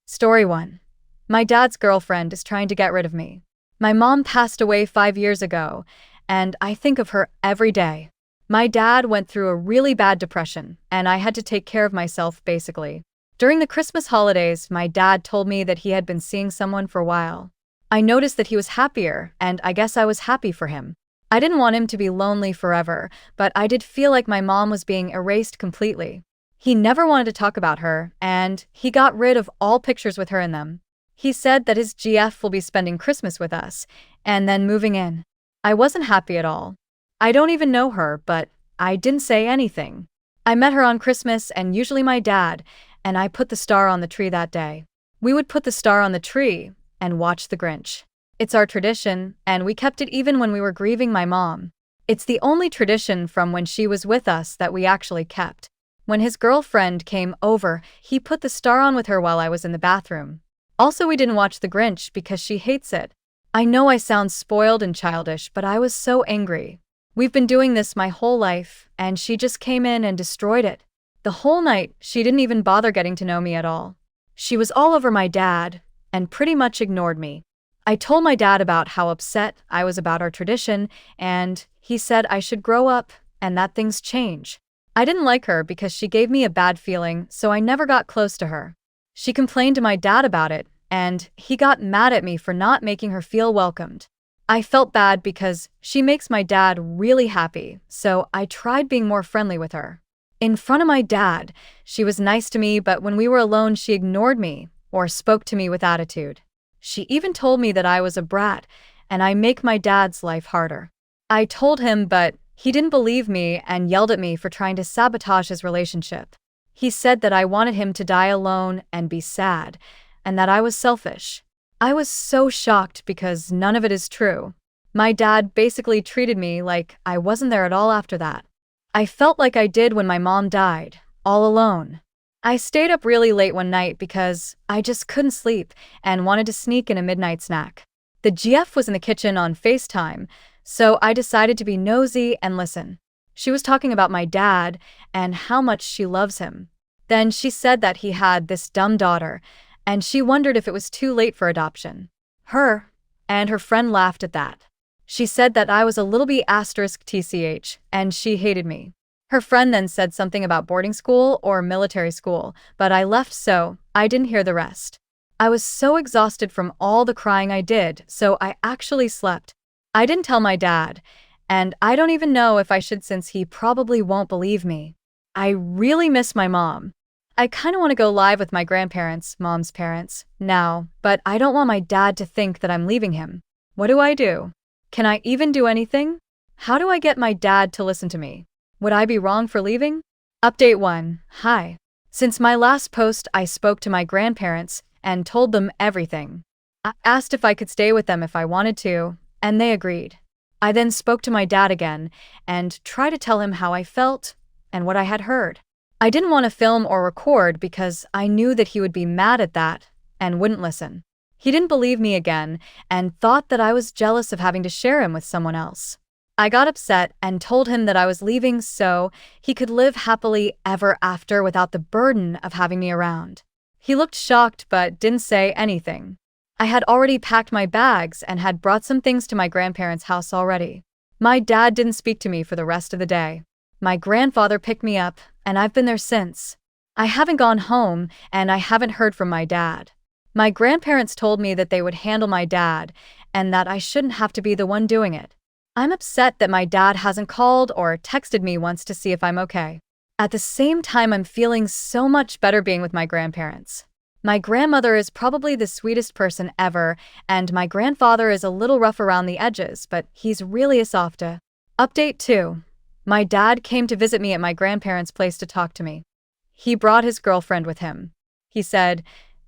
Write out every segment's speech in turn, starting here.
Story 1. My dad's girlfriend is trying to get rid of me. My mom passed away 5 years ago, and I think of her every day. My dad went through a really bad depression, and I had to take care of myself basically. During the Christmas holidays, my dad told me that he had been seeing someone for a while. I noticed that he was happier, and I guess I was happy for him. I didn't want him to be lonely forever, but I did feel like my mom was being erased completely. He never wanted to talk about her, and he got rid of all pictures with her in them. He said that his GF will be spending Christmas with us, and then moving in. I wasn't happy at all. I don't even know her, but I didn't say anything. I met her on Christmas and usually my dad, and I put the star on the tree that day. We would put the star on the tree and watch The Grinch. It's our tradition, and we kept it even when we were grieving my mom. It's the only tradition from when she was with us that we actually kept. When his girlfriend came over, he put the star on with her while I was in the bathroom. Also, we didn't watch The Grinch because she hates it. I know I sound spoiled and childish, but I was so angry. We've been doing this my whole life, and she just came in and destroyed it. The whole night, she didn't even bother getting to know me at all. She was all over my dad, and pretty much ignored me. I told my dad about how upset I was about our tradition, and he said I should grow up and that things change. I didn't like her because she gave me a bad feeling, so I never got close to her. She complained to my dad about it, and he got mad at me for not making her feel welcomed. I felt bad because she makes my dad really happy, so I tried being more friendly with her. In front of my dad, she was nice to me, but when we were alone, she ignored me or spoke to me with attitude. She even told me that I was a brat, and I make my dad's life harder. I told him, but he didn't believe me and yelled at me for trying to sabotage his relationship. He said that I wanted him to die alone and be sad, and that I was selfish. I was so shocked because none of it is true. My dad basically treated me like I wasn't there at all after that. I felt like I did when my mom died, all alone. I stayed up really late one night because I just couldn't sleep and wanted to sneak in a midnight snack. The GF was in the kitchen on FaceTime, so I decided to be nosy and listen. She was talking about my dad and how much she loves him. Then she said that he had this dumb daughter, and she wondered if it was too late for adoption. Her and her friend laughed at that. She said that I was a little bit *TCH, and she hated me. Her friend then said something about boarding school or military school, but I left, so I didn't hear the rest. I was so exhausted from all the crying I did, so I actually slept. I didn't tell my dad, and I don't even know if I should since he probably won't believe me. I really miss my mom. I kind of want to go live with my grandparents, mom's parents, now, but I don't want my dad to think that I'm leaving him. What do I do? Can I even do anything? How do I get my dad to listen to me? Would I be wrong for leaving? Update 1. Hi. Since my last post, I spoke to my grandparents and told them everything. I asked if I could stay with them if I wanted to, and they agreed. I then spoke to my dad again and tried to tell him how I felt and what I had heard. I didn't want to film or record because I knew that he would be mad at that and wouldn't listen. He didn't believe me again and thought that I was jealous of having to share him with someone else. I got upset and told him that I was leaving so he could live happily ever after without the burden of having me around. He looked shocked but didn't say anything. I had already packed my bags and had brought some things to my grandparents' house already. My dad didn't speak to me for the rest of the day. My grandfather picked me up, and I've been there since. I haven't gone home, and I haven't heard from my dad. My grandparents told me that they would handle my dad, and that I shouldn't have to be the one doing it. I'm upset that my dad hasn't called or texted me once to see if I'm okay. At the same time, I'm feeling so much better being with my grandparents. My grandmother is probably the sweetest person ever, and my grandfather is a little rough around the edges, but he's really a softa. Update 2. My dad came to visit me at my grandparents' place to talk to me. He brought his girlfriend with him. He said,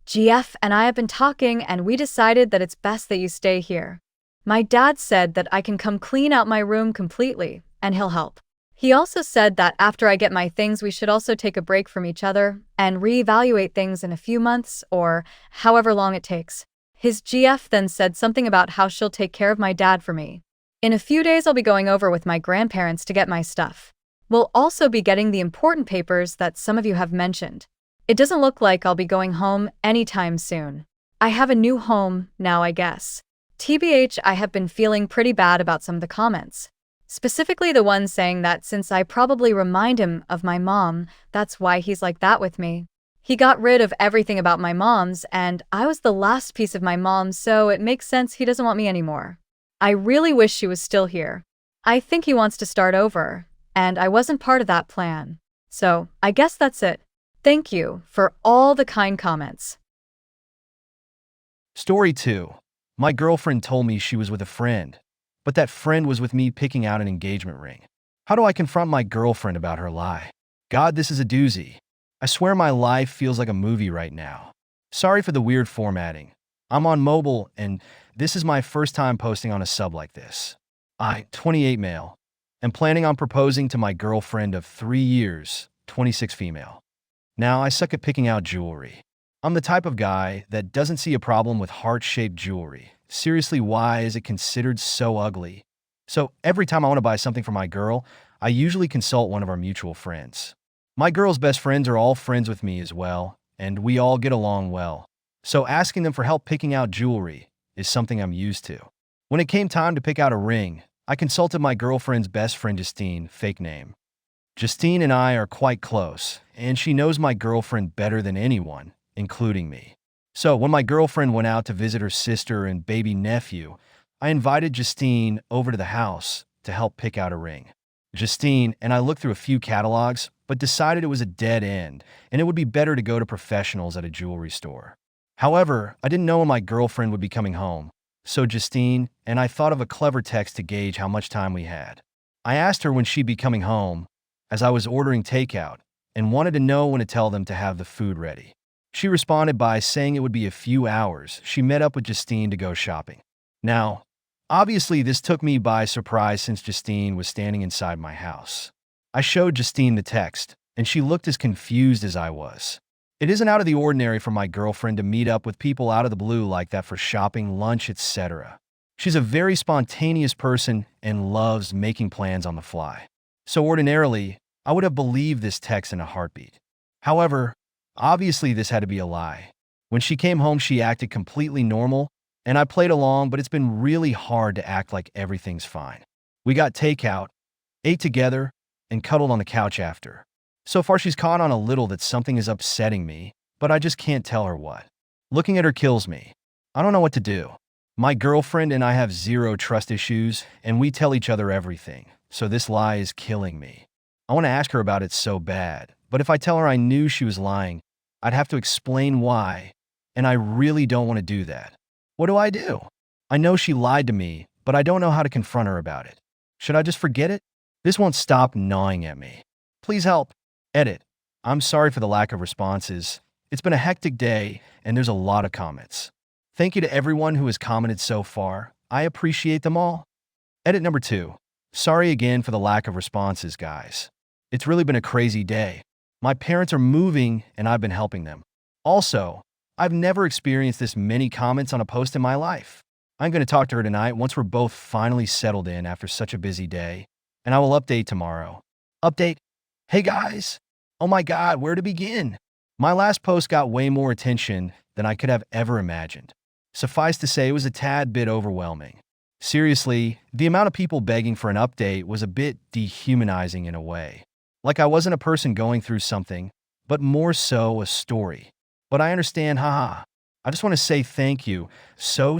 "GF and I have been talking and we decided that it's best that you stay here." My dad said that I can come clean out my room completely, and he'll help. He also said that after I get my things, we should also take a break from each other and reevaluate things in a few months or however long it takes. His GF then said something about how she'll take care of my dad for me. In a few days, I'll be going over with my grandparents to get my stuff. We'll also be getting the important papers that some of you have mentioned. It doesn't look like I'll be going home anytime soon. I have a new home now, I guess. TBH, I have been feeling pretty bad about some of the comments. Specifically the ones saying that since I probably remind him of my mom, that's why he's like that with me. He got rid of everything about my mom's, and I was the last piece of my mom, so it makes sense he doesn't want me anymore. I really wish she was still here. I think he wants to start over, and I wasn't part of that plan. So, I guess that's it. Thank you for all the kind comments. Story 2. My girlfriend told me she was with a friend, but that friend was with me picking out an engagement ring. How do I confront my girlfriend about her lie? God, this is a doozy. I swear my life feels like a movie right now. Sorry for the weird formatting. I'm on mobile, and this is my first time posting on a sub like this. I, 28 male, am planning on proposing to my girlfriend of 3 years, 26 female. Now, I suck at picking out jewelry. I'm the type of guy that doesn't see a problem with heart-shaped jewelry. Seriously, why is it considered so ugly? So every time I want to buy something for my girl, I usually consult one of our mutual friends. My girl's best friends are all friends with me as well, and we all get along well. So asking them for help picking out jewelry is something I'm used to. When it came time to pick out a ring, I consulted my girlfriend's best friend Justine, fake name. Justine and I are quite close, and she knows my girlfriend better than anyone, including me. So when my girlfriend went out to visit her sister and baby nephew, I invited Justine over to the house to help pick out a ring. Justine and I looked through a few catalogs, but decided it was a dead end, and it would be better to go to professionals at a jewelry store. However, I didn't know when my girlfriend would be coming home, so Justine and I thought of a clever text to gauge how much time we had. I asked her when she'd be coming home, as I was ordering takeout, and wanted to know when to tell them to have the food ready. She responded by saying it would be a few hours. She met up with Justine to go shopping. Now, obviously this took me by surprise since Justine was standing inside my house. I showed Justine the text, and she looked as confused as I was. It isn't out of the ordinary for my girlfriend to meet up with people out of the blue like that for shopping, lunch, etc. She's a very spontaneous person and loves making plans on the fly. So ordinarily, I would have believed this text in a heartbeat. However, obviously this had to be a lie. When she came home, she acted completely normal, and I played along, but it's been really hard to act like everything's fine. We got takeout, ate together, and cuddled on the couch after. So far she's caught on a little that something is upsetting me, but I just can't tell her what. Looking at her kills me. I don't know what to do. My girlfriend and I have zero trust issues, and we tell each other everything, so this lie is killing me. I want to ask her about it so bad, but if I tell her I knew she was lying, I'd have to explain why, and I really don't want to do that. What do I do? I know she lied to me, but I don't know how to confront her about it. Should I just forget it? This won't stop gnawing at me. Please help. Edit. I'm sorry for the lack of responses. It's been a hectic day, and there's a lot of comments. Thank you to everyone who has commented so far. I appreciate them all. Edit number 2. Sorry again for the lack of responses, guys. It's really been a crazy day. My parents are moving, and I've been helping them. Also, I've never experienced this many comments on a post in my life. I'm going to talk to her tonight once we're both finally settled in after such a busy day, and I will update tomorrow. Update. Hey guys! Oh my god, where to begin? My last post got way more attention than I could have ever imagined. Suffice to say, it was a tad bit overwhelming. Seriously, the amount of people begging for an update was a bit dehumanizing in a way. Like I wasn't a person going through something, but more so a story. But I understand, haha. I just want to say thank you so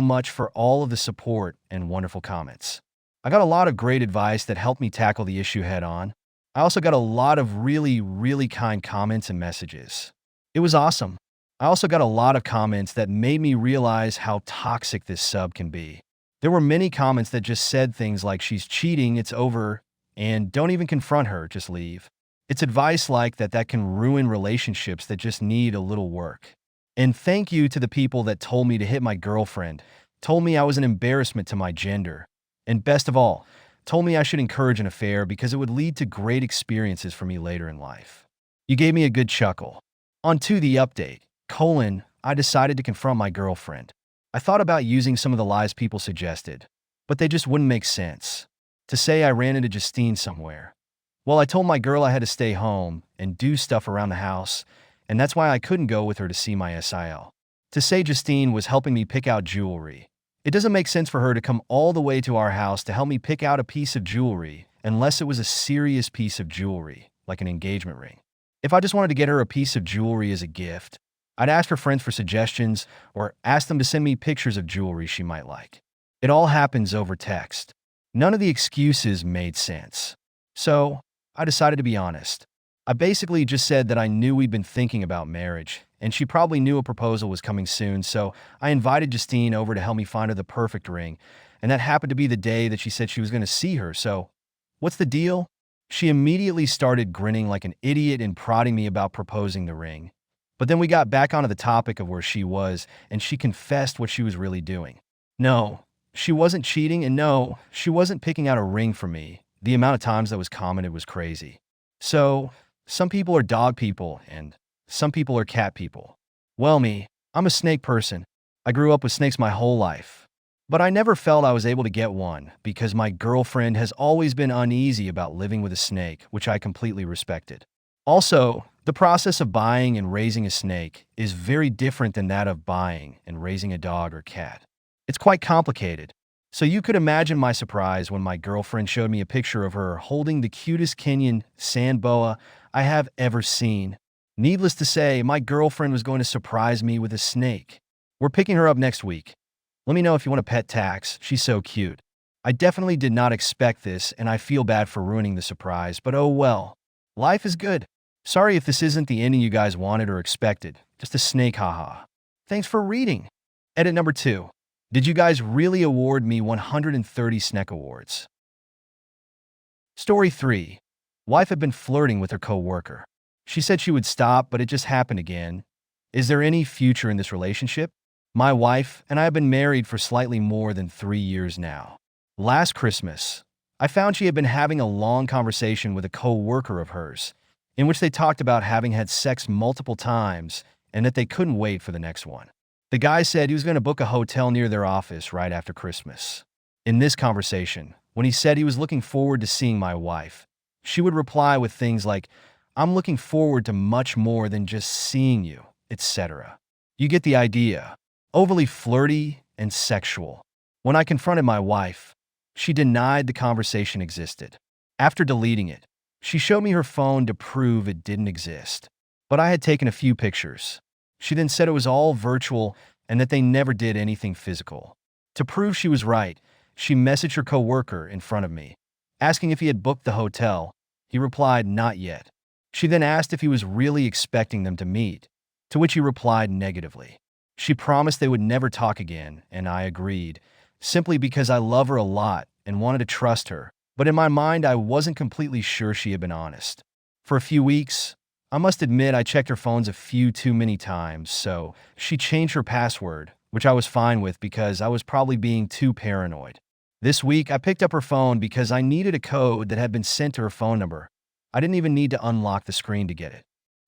much for all of the support and wonderful comments. I got a lot of great advice that helped me tackle the issue head on. I also got a lot of really kind comments and messages. It was awesome. I also got a lot of comments that made me realize how toxic this sub can be. There were many comments that just said things like she's cheating, it's over, and don't even confront her, just leave. It's advice like that can ruin relationships that just need a little work. And thank you to the people that told me to hit my girlfriend, told me I was an embarrassment to my gender, and best of all, told me I should encourage an affair because it would lead to great experiences for me later in life. You gave me a good chuckle. On to the update, I decided to confront my girlfriend. I thought about using some of the lies people suggested, but they just wouldn't make sense. To say I ran into Justine somewhere. Well, I told my girl I had to stay home and do stuff around the house, and that's why I couldn't go with her to see my SIL. To say Justine was helping me pick out jewelry, it doesn't make sense for her to come all the way to our house to help me pick out a piece of jewelry unless it was a serious piece of jewelry, like an engagement ring. If I just wanted to get her a piece of jewelry as a gift, I'd ask her friends for suggestions or ask them to send me pictures of jewelry she might like. It all happens over text. None of the excuses made sense. So, I decided to be honest. I basically just said that I knew we'd been thinking about marriage, and she probably knew a proposal was coming soon, so I invited Justine over to help me find her the perfect ring, and that happened to be the day that she said she was going to see her, so what's the deal? She immediately started grinning like an idiot and prodding me about proposing the ring. But then we got back onto the topic of where she was, and she confessed what she was really doing. No, she wasn't cheating, and no, she wasn't picking out a ring for me. The amount of times that was commented was crazy. So, some people are dog people, and some people are cat people. Well, me, I'm a snake person. I grew up with snakes my whole life. But I never felt I was able to get one because my girlfriend has always been uneasy about living with a snake, which I completely respected. Also, the process of buying and raising a snake is very different than that of buying and raising a dog or cat. It's quite complicated. So you could imagine my surprise when my girlfriend showed me a picture of her holding the cutest Kenyan sand boa I have ever seen. Needless to say, my girlfriend was going to surprise me with a snake. We're picking her up next week. Let me know if you want a pet tax. She's so cute. I definitely did not expect this, and I feel bad for ruining the surprise, but oh well. Life is good. Sorry if this isn't the ending you guys wanted or expected. Just a snake, haha. Thanks for reading. Edit number 2. Did you guys really award me 130 Snack Awards? Story 3. Wife had been flirting with her coworker. She said she would stop, but it just happened again. Is there any future in this relationship? My wife and I have been married for slightly more than 3 years now. Last Christmas, I found she had been having a long conversation with a coworker of hers, in which they talked about having had sex multiple times and that they couldn't wait for the next one. The guy said he was going to book a hotel near their office right after Christmas. In this conversation, when he said he was looking forward to seeing my wife, she would reply with things like, "I'm looking forward to much more than just seeing you," etc. You get the idea. Overly flirty and sexual. When I confronted my wife, she denied the conversation existed. After deleting it, she showed me her phone to prove it didn't exist. But I had taken a few pictures. She then said it was all virtual and that they never did anything physical. To prove she was right, she messaged her coworker in front of me, asking if he had booked the hotel. He replied, "Not yet." She then asked if he was really expecting them to meet, to which he replied negatively. She promised they would never talk again, and I agreed, simply because I love her a lot and wanted to trust her, but in my mind I wasn't completely sure she had been honest. For a few weeks, I must admit I checked her phones a few too many times, so she changed her password, which I was fine with because I was probably being too paranoid. This week, I picked up her phone because I needed a code that had been sent to her phone number. I didn't even need to unlock the screen to get it.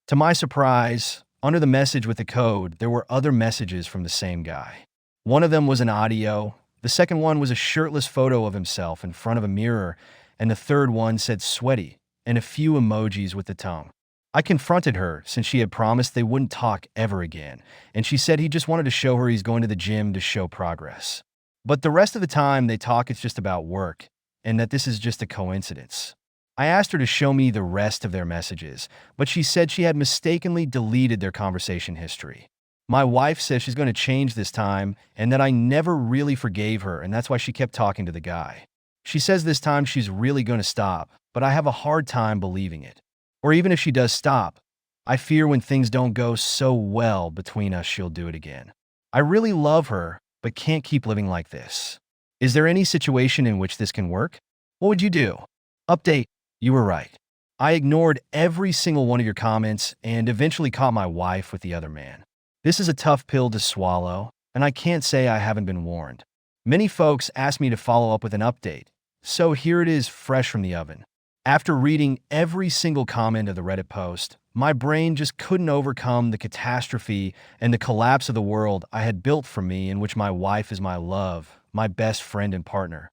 To my surprise, under the message with the code, there were other messages from the same guy. One of them was an audio, the second one was a shirtless photo of himself in front of a mirror, and the third one said sweaty, and a few emojis with the tongue. I confronted her since she had promised they wouldn't talk ever again, and she said he just wanted to show her he's going to the gym to show progress. But the rest of the time they talk it's just about work, and that this is just a coincidence. I asked her to show me the rest of their messages, but she said she had mistakenly deleted their conversation history. My wife says she's going to change this time and that I never really forgave her, and that's why she kept talking to the guy. She says this time she's really going to stop, but I have a hard time believing it. Or even if she does stop, I fear when things don't go so well between us, she'll do it again. I really love her, but can't keep living like this. Is there any situation in which this can work? What would you do? Update. You were right. I ignored every single one of your comments and eventually caught my wife with the other man. This is a tough pill to swallow, and I can't say I haven't been warned. Many folks asked me to follow up with an update, so here it is fresh from the oven. After reading every single comment of the Reddit post, my brain just couldn't overcome the catastrophe and the collapse of the world I had built for me, in which my wife is my love, my best friend and partner,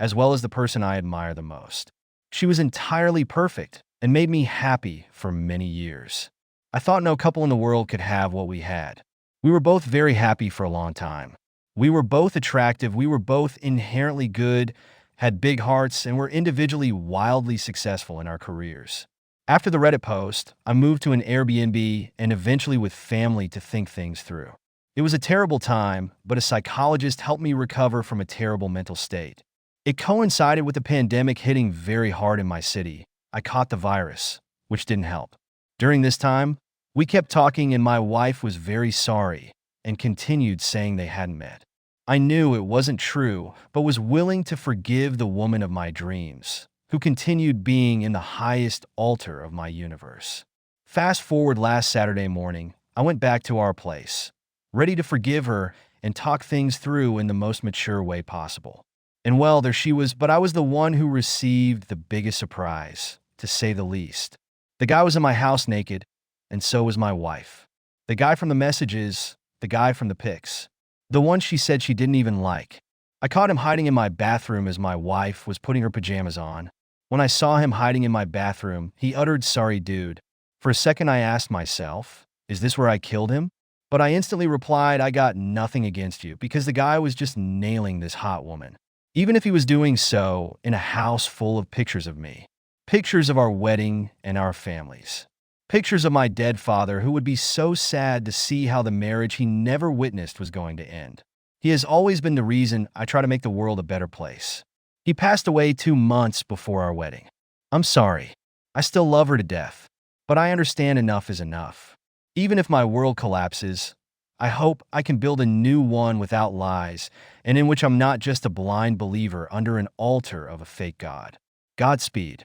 as well as the person I admire the most. She was entirely perfect and made me happy for many years. I thought no couple in the world could have what we had. We were both very happy for a long time. We were both attractive, we were both inherently good, had big hearts, and were individually wildly successful in our careers. After the Reddit post, I moved to an Airbnb and eventually with family to think things through. It was a terrible time, but a psychologist helped me recover from a terrible mental state. It coincided with the pandemic hitting very hard in my city. I caught the virus, which didn't help. During this time, we kept talking and my wife was very sorry and continued saying they hadn't met. I knew it wasn't true, but was willing to forgive the woman of my dreams, who continued being in the highest altar of my universe. Fast forward last Saturday morning, I went back to our place, ready to forgive her and talk things through in the most mature way possible. And well, there she was, but I was the one who received the biggest surprise, to say the least. The guy was in my house naked, and so was my wife. The guy from the messages, the guy from the pics. The one she said she didn't even like. I caught him hiding in my bathroom as my wife was putting her pajamas on. When I saw him hiding in my bathroom, he uttered, "Sorry, dude." For a second I asked myself, is this where I killed him? But I instantly replied, I got nothing against you, because the guy was just nailing this hot woman. Even if he was doing so in a house full of pictures of me. Pictures of our wedding and our families. Pictures of my dead father who would be so sad to see how the marriage he never witnessed was going to end. He has always been the reason I try to make the world a better place. He passed away 2 months before our wedding. I'm sorry. I still love her to death. But I understand enough is enough. Even if my world collapses, I hope I can build a new one without lies and in which I'm not just a blind believer under an altar of a fake God. Godspeed.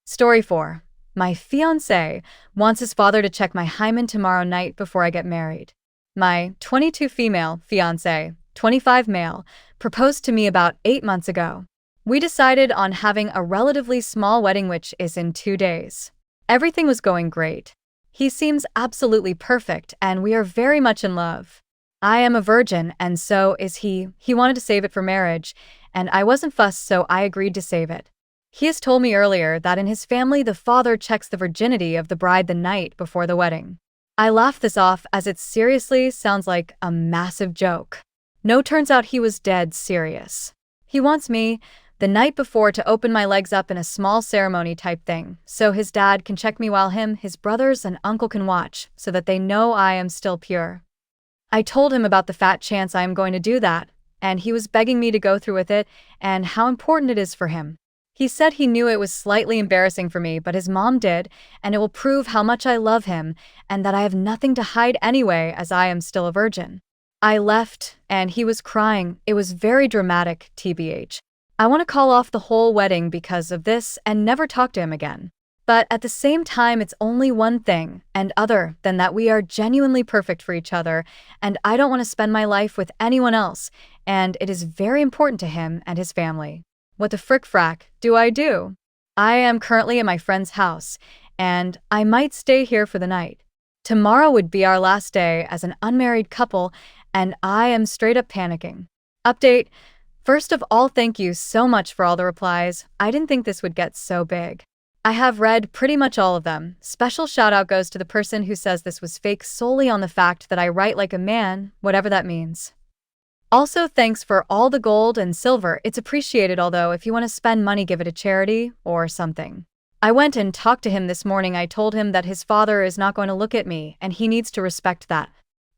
Story 4. My fiance wants his father to check my hymen tomorrow night before I get married. My 22 female fiance, 25 male, proposed to me about 8 months ago. We decided on having a relatively small wedding, which is in 2 days. Everything was going great. He seems absolutely perfect, and we are very much in love. I am a virgin, and so is he. He wanted to save it for marriage, and I wasn't fussed, so I agreed to save it. He has told me earlier that in his family the father checks the virginity of the bride the night before the wedding. I laughed this off as it seriously sounds like a massive joke. No, turns out he was dead serious. He wants me, the night before, to open my legs up in a small ceremony type thing, so his dad can check me while his brothers and uncle can watch, so that they know I am still pure. I told him about the fat chance I am going to do that, and he was begging me to go through with it and how important it is for him. He said he knew it was slightly embarrassing for me, but his mom did, and it will prove how much I love him and that I have nothing to hide anyway, as I am still a virgin. I left, and he was crying. It was very dramatic, TBH. I want to call off the whole wedding because of this and never talk to him again. But at the same time, it's only one thing, and other than that, we are genuinely perfect for each other, and I don't want to spend my life with anyone else, and it is very important to him and his family. What the frick-frack do I do? I am currently at my friend's house, and I might stay here for the night. Tomorrow would be our last day as an unmarried couple, and I am straight up panicking. Update. First of all, thank you so much for all the replies. I didn't think this would get so big. I have read pretty much all of them. Special shout out goes to the person who says this was fake solely on the fact that I write like a man, whatever that means. Also, thanks for all the gold and silver. It's appreciated, although if you want to spend money, give it to charity or something. I went and talked to him this morning. I told him that his father is not going to look at me, and he needs to respect that.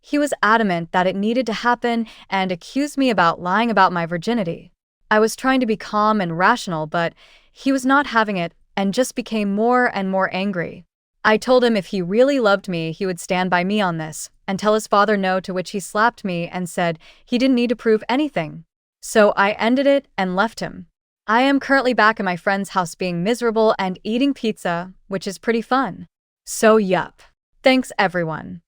He was adamant that it needed to happen and accused me about lying about my virginity. I was trying to be calm and rational, but he was not having it and just became more and more angry. I told him if he really loved me, he would stand by me on this and tell his father no, to which he slapped me and said he didn't need to prove anything. So I ended it and left him. I am currently back at my friend's house being miserable and eating pizza, which is pretty fun. So yup. Thanks everyone.